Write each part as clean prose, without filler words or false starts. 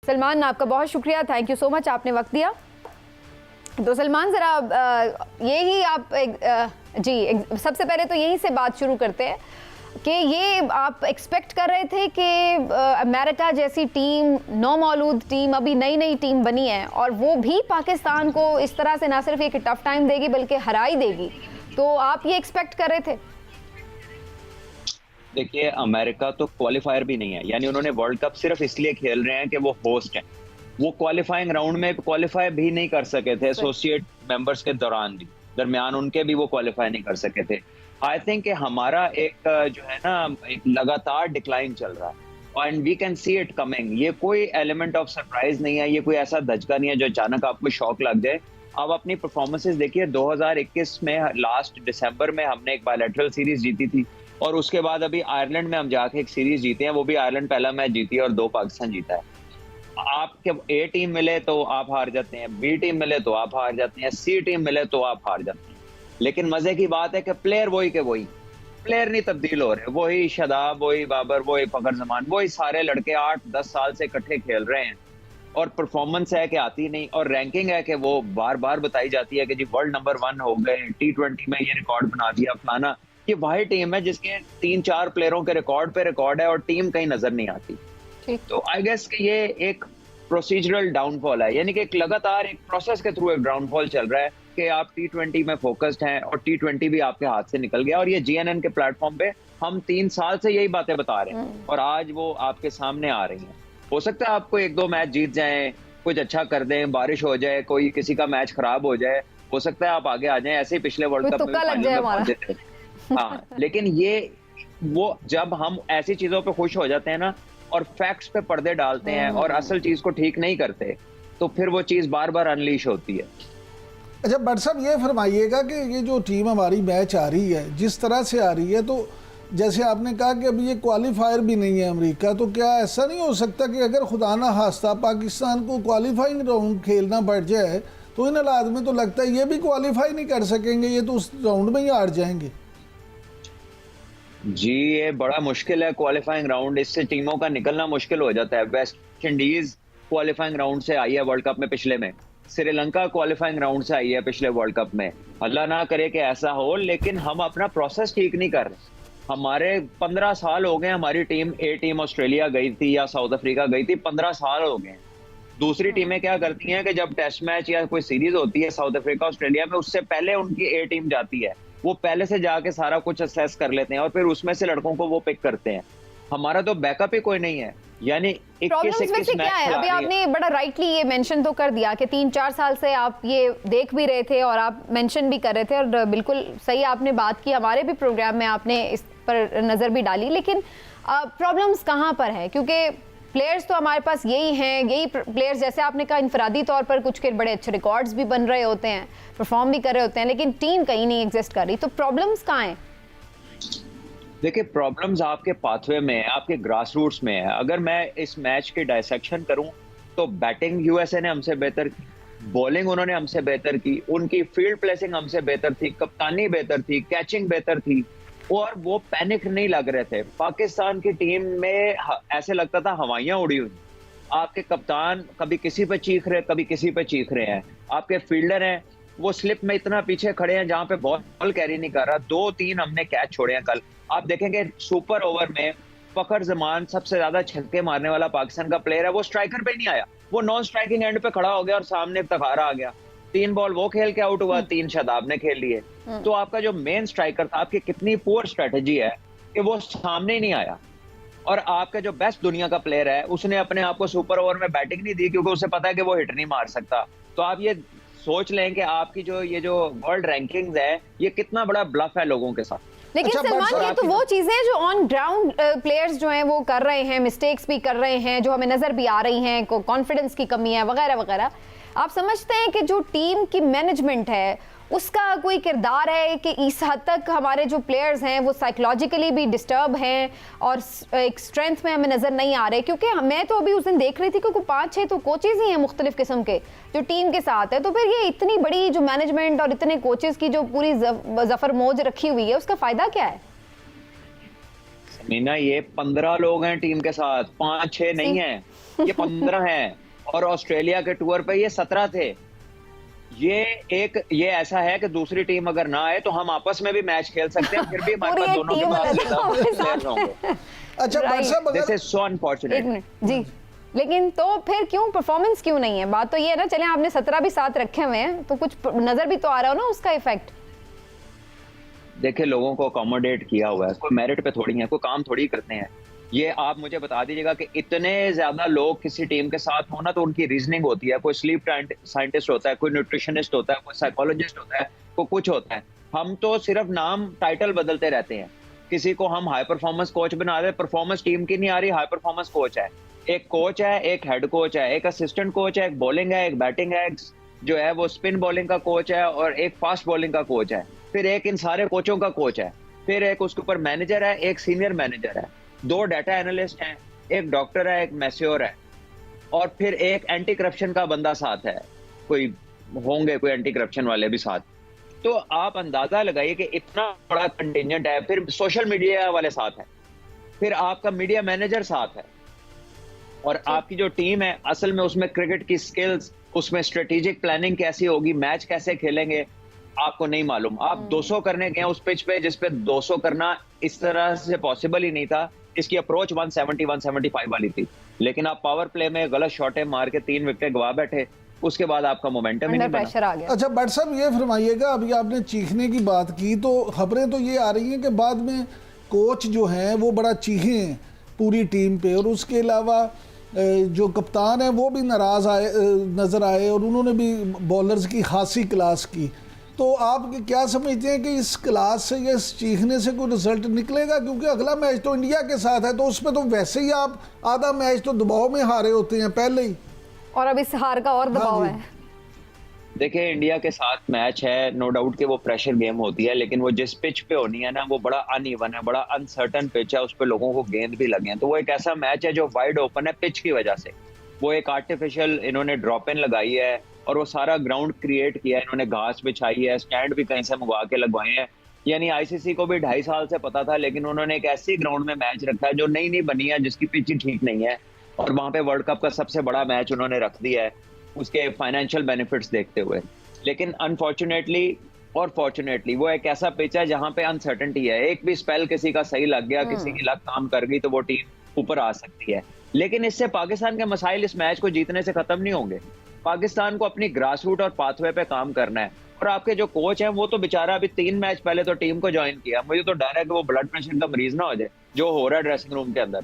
सलमान, आपका बहुत शुक्रिया, थैंक यू सो मच, आपने वक्त दिया। तो सलमान, ज़रा यही आप जी सबसे पहले तो यहीं से बात शुरू करते हैं कि ये आप एक्सपेक्ट कर रहे थे कि अमेरिका जैसी टीम, नौमौलूद टीम, अभी नई नई टीम बनी है और वो भी पाकिस्तान को इस तरह से ना सिर्फ एक टफ टाइम देगी बल्कि हरा ही देगी, तो आप ये एक्सपेक्ट कर रहे थे? देखिए, अमेरिका तो क्वालिफायर भी नहीं है, यानी उन्होंने वर्ल्ड कप सिर्फ इसलिए खेल रहे हैं कि वो होस्ट हैं। वो क्वालिफाइंग राउंड में क्वालिफाई भी नहीं कर सके थे, एसोसिएट मेंबर्स के दरमियान उनके भी वो क्वालिफाई नहीं कर सके थे। आई थिंक कि हमारा एक जो है ना, एक लगातार डिक्लाइन चल रहा है and we can see it coming. ये कोई एलिमेंट ऑफ सरप्राइज नहीं है, ये कोई ऐसा धचका नहीं है जो अचानक आपको शॉक लग जाए। अब अपनी परफॉर्मेंसेस देखिए, 2021 में लास्ट दिसंबर में हमने एक बायलैटरल सीरीज जीती थी और उसके बाद अभी आयरलैंड में हम जाके एक सीरीज जीते हैं, वो भी आयरलैंड पहला मैच जीती है और 2 पाकिस्तान जीता है। आपके ए टीम मिले तो आप हार जाते हैं, बी टीम मिले तो आप हार जाते हैं, सी टीम मिले तो आप हार जाते हैं। लेकिन मजे की बात है कि प्लेयर वही के वही, प्लेयर नहीं तब्दील हो रहे, वही शादाब, वही बाबर, वही फखर जमान, वही सारे लड़के 8-10 साल से इकट्ठे खेल रहे हैं और परफॉर्मेंस है कि आती नहीं और रैंकिंग है कि वो बार बार बताई जाती है कि जी वर्ल्ड नंबर 1 हो गए, T20 में ये रिकॉर्ड बना दिया फलाना। ये वही टीम है जिसके 3-4 प्लेयरों के रिकॉर्ड पे रिकॉर्ड है और टीम कहीं नजर नहीं आती। तो आई गेस कि ये एक प्रोसीजरल डाउनफॉल है, यानी कि एक लगातार एक प्रोसेस के थ्रू एक डाउनफॉल चल रहा है कि आप T20 में फोकस्ड हैं और T20 भी आपके हाथ से निकल गया। और ये GNN के प्लेटफॉर्म पे हम 3 साल से यही बातें बता रहे हैं और आज वो आपके सामने आ रही हैं। हो सकता है आपको 1-2 मैच जीत जाएं, कुछ अच्छा कर दें, बारिश हो जाए, कोई किसी का मैच खराब हो जाए, हो सकता है आप आगे आ जाएं। ऐसे ही पिछले वर्ल्ड कप में फाइनल में पहुंचे थे। हाँ, लेकिन ये वो जब हम ऐसी चीजों पे खुश हो जाते हैं ना और फैक्ट्स पे पर्दे डालते हैं और असल चीज को ठीक नहीं करते, तो फिर वो चीज बार बार अनलीश होती है। अच्छा भट्ट साहब, ये फरमाइएगा कि ये जो टीम हमारी मैच आ रही है, जिस तरह से आ रही है, तो जैसे आपने कहा कि अभी ये क्वालिफायर भी नहीं है अमेरिका, तो क्या ऐसा नहीं हो सकता कि अगर खुदा ना खास्ता पाकिस्तान को क्वालिफाइंग राउंड खेलना पड़ जाए तो इन हालात में तो लगता है ये भी क्वालिफाई नहीं कर सकेंगे, ये तो उस राउंड में ही हार जाएंगे। जी, ये बड़ा मुश्किल है क्वालिफाइंग राउंड, इससे टीमों का निकलना मुश्किल हो जाता है। वेस्ट इंडीज क्वालिफाइंग राउंड से आई है वर्ल्ड कप में पिछले में, श्रीलंका क्वालिफाइंग राउंड से आई है पिछले वर्ल्ड कप में। अल्लाह ना करे कि ऐसा हो, लेकिन हम अपना प्रोसेस ठीक नहीं कर रहे। हमारे 15 साल हो गए, हमारी टीम ए टीम ऑस्ट्रेलिया गई थी या साउथ अफ्रीका गई थी, 15 साल हो गए। दूसरी टीमें क्या करती हैं कि जब टेस्ट मैच या कोई सीरीज होती है साउथ अफ्रीका ऑस्ट्रेलिया में, उससे पहले उनकी ए टीम जाती है, वो पहले से जाके सारा कुछ असेस कर लेते हैं और फिर उसमें से लड़कों को वो पिक करते हैं। हमारा तो बैकअप ही कोई नहीं है, यानी 21 मैच है। अभी आपने बड़ा राइटली ये मेंशन तो कर दिया कि 3-4 साल से आप ये देख भी रहे थे और आप मेंशन भी कर रहे थे और बिल्कुल सही आपने बात की, हमारे भी प्रोग्राम में आपने इस पर नज़र भी डाली। लेकिन प्रॉब्लम्स कहाँ पर है? क्योंकि प्लेयर्स तो हमारे पास यही हैं, यही प्लेयर्स जैसे आपने कहा इनफरादी तौर पर कुछ के बड़े अच्छे रिकॉर्ड्स भी बन रहे होते हैं, परफॉर्म भी कर रहे होते हैं, लेकिन टीम कहीं नहीं एग्जिस्ट कर रही। तो प्रॉब्लम्स कहाँ हैं? देखिए, प्रॉब्लम्स आपके पाथवे में है, आपके ग्रास रूट्स में है। अगर मैं इस मैच की डायसेक्शन करूं तो बैटिंग यूएसए ने हमसे बेहतर की, बॉलिंग उन्होंने हमसे बेहतर की, उनकी फील्ड प्लेसिंग हमसे बेहतर थी, कप्तानी बेहतर थी, कैचिंग बेहतर थी और वो पैनिक नहीं लग रहे थे। पाकिस्तान की टीम में ऐसे लगता था हवाइयां उड़ी हुई। आपके कप्तान कभी किसी पे चीख रहे, कभी किसी पे चीख रहे हैं। आपके फील्डर हैं, वो स्लिप में इतना पीछे खड़े हैं जहां पे बॉल कैरी नहीं कर रहा। 2-3 हमने कैच छोड़े हैं कल। आप देखेंगे सुपर ओवर में फखर जमान सबसे ज्यादा छक्के मारने वाला पाकिस्तान का प्लेयर है, वो स्ट्राइकर पे नहीं आया, वो नॉन स्ट्राइकिंग एंड पे खड़ा हो गया और सामने तखारा आ गया। 3 बॉल वो खेल के आउट हुआ, 3 शादाब ने खेल लिए। तो आपका जो मेन स्ट्राइकर था, आपकी कितनी पुअर स्ट्रेटेजी है कि वो सामने ही नहीं आया। और आपका जो बेस्ट दुनिया का प्लेयर है, उसने अपने आप को सुपर ओवर में बैटिंग नहीं दी क्योंकि उसे पता है कि वो हिट नहीं मार सकता। तो आप ये सोच लें कि आपकी जो वर्ल्ड रैंकिंग्स है, ये कितना बड़ा ब्लफ है लोगों के साथ। लेकिन सलमान, ये तो वो चीजें जो ऑन ग्राउंड प्लेयर्स जो हैं वो कर रहे हैं, मिस्टेक्स भी कर रहे हैं, जो हमें नजर भी आ रही हैं, कॉन्फिडेंस की कमी है वगैरह वगैरह। आप समझते हैं कि जो टीम की मैनेजमेंट है उसका कोई किरदार है कि इस हद तक हमारे जो प्लेयर्स हैं वो साइकोलॉजिकली भी डिस्टर्ब हैं और एक स्ट्रेंथ में हमें नज़र नहीं आ रहे? क्योंकि मैं तो अभी उस दिन देख रही थी कि 5-6 तो कोचेज़ ही हैं मुख्तलिफ किस्म के जो टीम के साथ है। तो फिर ये इतनी बड़ी जो मैनेजमेंट और इतने कोचेज़ की जो पूरी जफर मौज रखी हुई है, उसका फ़ायदा क्या है? मीना, ये 15 लोग हैं टीम के साथ, 5-6 नहीं है, ये 15 हैं। और ऑस्ट्रेलिया के टूर पे ये 17 थे। ये ऐसा है कि दूसरी टीम अगर ना आए तो हम आपस में भी मैच खेल सकते हैं, फिर भी हमारे पास दोनों के पास होंगे। अच्छा भाई साहब, दिस इज सो अनफॉर्चुनेट जी, लेकिन तो फिर क्यों परफॉर्मेंस क्यों नहीं है? बात तो ये है ना, चले आपने 17 भी साथ रखे हुए हैं तो कुछ नजर भी तो आ रहा हो ना उसका इफेक्ट। देखिए, लोगों को अकोमोडेट किया हुआ है, कोई मेरिट पे थोड़ी है, कोई काम थोड़ी करते हैं। ये आप मुझे बता दीजिएगा कि इतने ज्यादा लोग किसी टीम के साथ होना तो उनकी रीजनिंग होती है। कोई स्लीप साइंटिस्ट होता है, कोई न्यूट्रिशनिस्ट होता है, कोई साइकोलॉजिस्ट होता है, कोई कुछ होता है। हम तो सिर्फ नाम टाइटल बदलते रहते हैं। किसी को हम हाई परफॉर्मेंस कोच बना दे, परफॉर्मेंस टीम की नहीं आ रही, हाई परफॉर्मेंस कोच है। एक कोच है, एक हेड कोच है, एक असिस्टेंट कोच है, एक बॉलिंग है, एक बैटिंग है, जो है वो स्पिन बॉलिंग का कोच है, और एक फास्ट बॉलिंग का कोच है। फिर एक इन सारे कोचों का कोच है, फिर एक उसके ऊपर मैनेजर है, एक सीनियर मैनेजर है, 2 डाटा एनालिस्ट हैं, एक डॉक्टर है, एक मैस्योर है, और फिर एक एंटी करप्शन का बंदा साथ है। कोई होंगे कोई एंटी करप्शन वाले भी साथ। तो आप अंदाजा लगाइए कि इतना बड़ा कंटिजेंट है। फिर सोशल मीडिया वाले साथ है, फिर आपका मीडिया मैनेजर साथ है, और आपकी जो टीम है असल में उसमें क्रिकेट की स्किल्स, उसमें स्ट्रेटेजिक प्लानिंग कैसी होगी, मैच कैसे खेलेंगे, आपको नहीं मालूम। आप 200 करने गए उस पिच पे जिस पे 200 करना इस तरह से पॉसिबल ही नहीं था। इसकी अप्रोच 170 175 वाली थी, लेकिन आप पावर प्ले में गलत शॉटें मार के 3 विकेट गवा बैठे, उसके बाद आपका मोमेंटम ही नहीं बना। प्रेशर आ गया। अच्छा भट्ट साहब, ये फरमाइएगा, अभी आपने चीखने की बात की तो खबरें तो ये आ रही हैं कि बाद में कोच जो हैं वो बड़ा चीखे हैं पूरी टीम पे, और उसके अलावा जो कप्तान है वो भी नाराज़ आए नज़र आए, और उन्होंने भी बॉलर्स की खासी क्लास की। तो आप क्या समझते हैं कि इस क्लास से या इस चीखने से कोई रिजल्ट निकलेगा? क्योंकि अगला मैच तो इंडिया के साथ है, तो उसमें तो वैसे ही आप आधा मैच तो दबाव में हारे होते हैं पहले ही, और अब इस हार का और दबाव है। देखिए, इंडिया के साथ मैच है, नो डाउट कि वो प्रेशर गेम होती है, लेकिन वो जिस पिच पे होनी है ना, वो बड़ा अनइवन है, बड़ा अनसर्टन पिच है, उस पे लोगों को गेंद भी लगे हैं। तो वो एक ऐसा मैच है जो वाइड ओपन है पिच की वजह से। वो एक आर्टिफिशियल इन्होंने ड्रॉप इन लगाई है, और वो सारा ग्राउंड क्रिएट किया है, इन्होंने घास बिछाई है, स्टैंड भी कहीं से मंगवा के लगवाए हैं। यानी आईसीसी को भी 2.5 साल से पता था, लेकिन उन्होंने एक ऐसी ग्राउंड में मैच रखा है जो नई बनी है, जिसकी पिच ही ठीक नहीं है, और वहां पे वर्ल्ड कप का सबसे बड़ा मैच उन्होंने रख दिया है उसके फाइनेंशियल बेनिफिट्स देखते हुए। लेकिन अनफॉर्चुनेटली और फॉर्चुनेटली वो एक ऐसा पिच है जहां पे अनसर्टेनिटी है। एक भी स्पेल किसी का सही लग गया, किसी की लक काम कर गई, तो वो टीम ऊपर आ सकती है। लेकिन इससे पाकिस्तान के मसाइल इस मैच को जीतने से खत्म नहीं होंगे। पाकिस्तान को अपनी ग्रास रूट और पाथवे पे काम करना है, और आपके जो कोच हैं वो तो बेचारा अभी 3 मैच पहले तो टीम को ज्वाइन किया। मुझे तो डर है कि वो ब्लड प्रेशर का मरीज ना हो जाए जो हो रहा है ड्रेसिंग रूम के अंदर।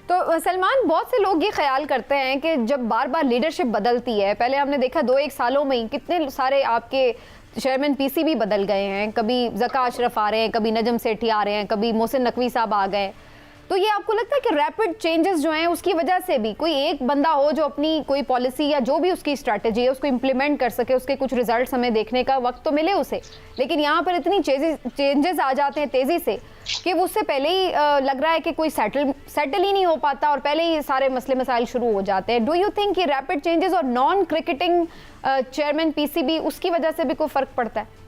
तो सलमान, बहुत से लोग ये ख्याल करते हैं कि जब बार बार लीडरशिप बदलती है, पहले हमने देखा 2-1 सालों में ही कितने सारे आपके चेयरमैन पीसीबी बदल गए हैं, कभी ज़का अशरफ आ रहे हैं, कभी नजम सेठी आ रहे हैं, कभी मोहसिन नकवी साहब आ गए। तो ये आपको लगता है कि रैपिड चेंजेस जो हैं उसकी वजह से भी कोई एक बंदा हो जो अपनी कोई पॉलिसी या जो भी उसकी स्ट्रैटेजी है उसको इम्प्लीमेंट कर सके, उसके कुछ रिजल्ट्स हमें देखने का वक्त तो मिले उसे, लेकिन यहाँ पर इतनी चेंजेस आ जाते हैं तेजी से कि वो उससे पहले ही लग रहा है कि कोई सेटल ही नहीं हो पाता, और पहले ही सारे मसले मसाइल शुरू हो जाते हैं। डू यू थिंक कि रैपिड चेंजेस और नॉन क्रिकेटिंग चेयरमैन पीसीबी उसकी वजह से भी कोई फर्क पड़ता है?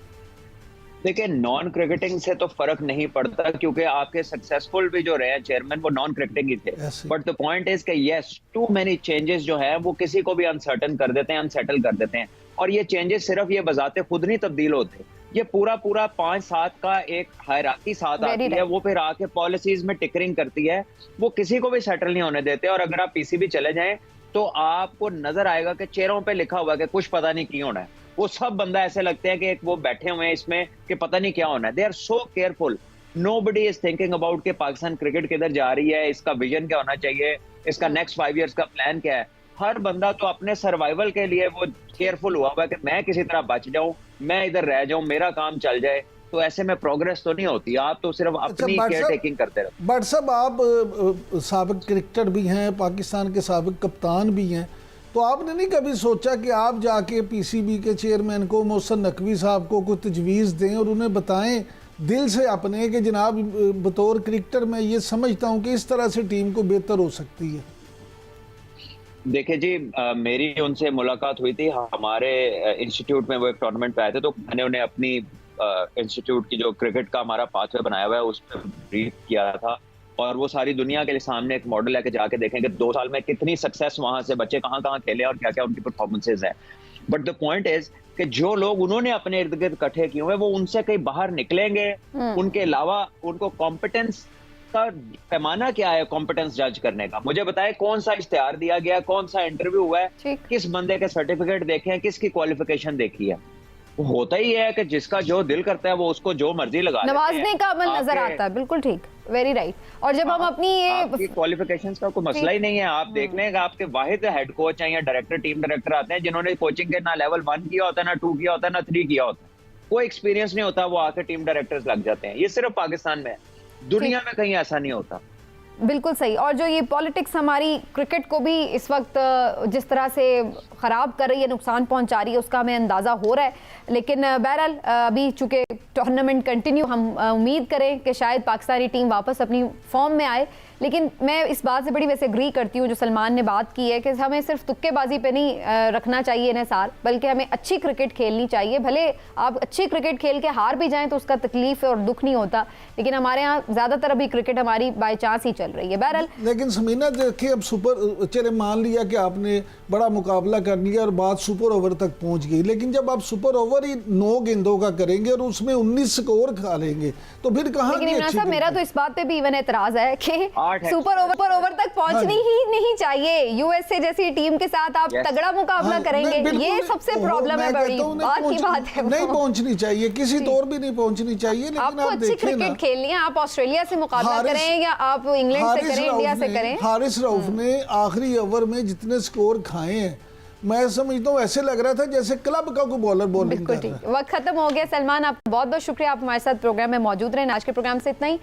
देखिए, नॉन क्रिकेटिंग से तो फर्क नहीं पड़ता, क्योंकि आपके सक्सेसफुल भी जो रहे चेयरमैन वो नॉन क्रिकेटिंग ही थे। बट द पॉइंट इज कि यस, टू मेनी चेंजेस जो है वो किसी को भी अनसर्टन कर देते हैं, अनसेटल कर देते हैं। और ये चेंजेस सिर्फ ये बजाते खुद नहीं तब्दील होते, ये पूरा 5-7 का एक हायरार्की साथ आती है, वो फिर आके पॉलिसीज में टिकरिंग करती है, वो किसी को भी सेटल नहीं होने देते। और अगर आप पीसीबी चले जाएं तो आपको नजर आएगा कि चेहरों पे लिखा हुआ है कि कुछ पता नहीं क्यों होना है। वो सब बंदा ऐसे लगते हैं कि एक वो बैठे हुए हैं इसमें कि पता नहीं क्या होना है। They are so careful, nobody is thinking about कि पाकिस्तान क्रिकेट किधर जा रही है, इसका विजन क्या होना चाहिए, इसका नेक्स्ट 5 इयर्स का प्लान क्या है। हर बंदा तो अपने सर्वाइवल के लिए वो केयरफुल हुआ है कि मैं किसी तरह बच जाऊं, मैं इधर रह जाऊं, मेरा काम चल जाए। तो ऐसे में प्रोग्रेस तो नहीं होती, आप तो सिर्फ अपनी केयर टेकिंग करते रहो। बट साहब, आप साबिक क्रिकेटर भी हैं, पाकिस्तान के साबिक कप्तान भी हैं, तो आपने नहीं कभी सोचा कि आप जाके पीसीबी के चेयरमैन को, मोहसिन नकवी साहब को कोई तजवीज़ दें और उन्हें बताएं दिल से अपने कि जनाब बतौर क्रिकेटर मैं ये समझता हूं कि इस तरह से टीम को बेहतर हो सकती है? देखिए जी, मेरी उनसे मुलाकात हुई थी, हमारे इंस्टीट्यूट में वो एक टूर्नामेंट पे आए थे, तो मैंने उन्हें अपनी इंस्टीट्यूट की जो क्रिकेट का हमारा पाथवे बनाया हुआ है उस पर ब्रीफ किया था, और वो सारी दुनिया के सामने एक मॉडल लेके जाके देखें कि 2 साल में कितनी सक्सेस वहां से बच्चे कहाँ कहाँ खेले और क्या क्या उनकी परफॉर्मेंसेज है। बट द पॉइंट इज कि जो लोग उन्होंने अपने इर्द गिर्द इकट्ठे किए हुए वो उनसे कहीं बाहर निकलेंगे, उनके अलावा उनको कॉम्पिटेंस का पैमाना क्या है, कॉम्पिटेंस जज करने का। मुझे बताए कौन सा इश्तिहार दिया गया, कौन सा इंटरव्यू हुआ है, ठीक। किस बंदे के सर्टिफिकेट देखे हैं, किसकी क्वालिफिकेशन देखी है। वो होता ही है कि जिसका जो दिल करता है वो उसको जो मर्जी लगा देते हैं। नवाजने का अमल नजर आता है, बिल्कुल ठीक, वेरी राइट। और जब हम अपनी ये क्वालिफिकेशंस का कोई मसला ही नहीं है। आप देख लें आपके वाहिद हेड कोच हैं या डायरेक्टर, टीम डायरेक्टर आते हैं जिन्होंने कोचिंग के ना लेवल 1 किया होता है, ना 2 किया होता है, ना 3 किया होता है, कोई एक्सपीरियंस नहीं होता, वो आके टीम डायरेक्टर्स लग जाते हैं। ये सिर्फ पाकिस्तान में है, दुनिया में कहीं ऐसा नहीं होता। बिल्कुल सही। और जो ये पॉलिटिक्स हमारी क्रिकेट को भी इस वक्त जिस तरह से ख़राब कर रही है, नुकसान पहुंचा रही है, उसका हमें अंदाज़ा हो रहा है। लेकिन बहरहाल अभी चूँकि टूर्नामेंट कंटिन्यू, हम उम्मीद करें कि शायद पाकिस्तानी टीम वापस अपनी फॉर्म में आए। लेकिन मैं इस बात से बड़ी वैसे एग्री करती हूँ जो सलमान ने बात की है कि हमें सिर्फ तुक्केबाजी पे नहीं रखना चाहिए इन्हिसार, बल्कि हमें अच्छी क्रिकेट खेलनी चाहिए। भले आप अच्छी क्रिकेट खेल के हार भी जाएं तो उसका तकलीफ और दुख नहीं होता, लेकिन हमारे यहाँ ज़्यादातर अभी क्रिकेट हमारी बाई चांस ही चल रही है। बहरहाल लेकिन समीना देखिए, अब सुपर, चले मान लिया कि आपने बड़ा मुकाबला कर लिया और बात सुपर ओवर तक पहुंच गई, लेकिन जब आप सुपर ओवर ही 9 गेंदों का करेंगे और उसमें 19 स्कोर खा लेंगे तो फिर कहाँ। लेकिन इमरान साहब, मेरा तो इस बात पे भी इवन एतराज है कि सुपर ओवर तक पहुंचनी ही नहीं चाहिए। यूएसए जैसी टीम के साथ आप तगड़ा मुकाबला करेंगे, ये सबसे प्रॉब्लम है, बड़ी बात की बात है। नहीं पहुंचनी चाहिए, किसी तौर भी नहीं पहुंचनी चाहिए। लेकिन आपको अच्छी क्रिकेट खेलनी है, आप ऑस्ट्रेलिया से मुकाबला करें या आप इंग्लैंड से करें, इंडिया से करें। हारिस रऊफ ने आखिरी ओवर में जितने स्कोर खाए हैं, मैं समझता हूँ ऐसे लग रहा था जैसे क्लब का कोई बॉलर बॉलिंग कर रहा है। वक्त खत्म हो गया। सलमान, आपका बहुत बहुत शुक्रिया, आप हमारे साथ प्रोग्राम में मौजूद रहे। आज के प्रोग्राम से इतना ही।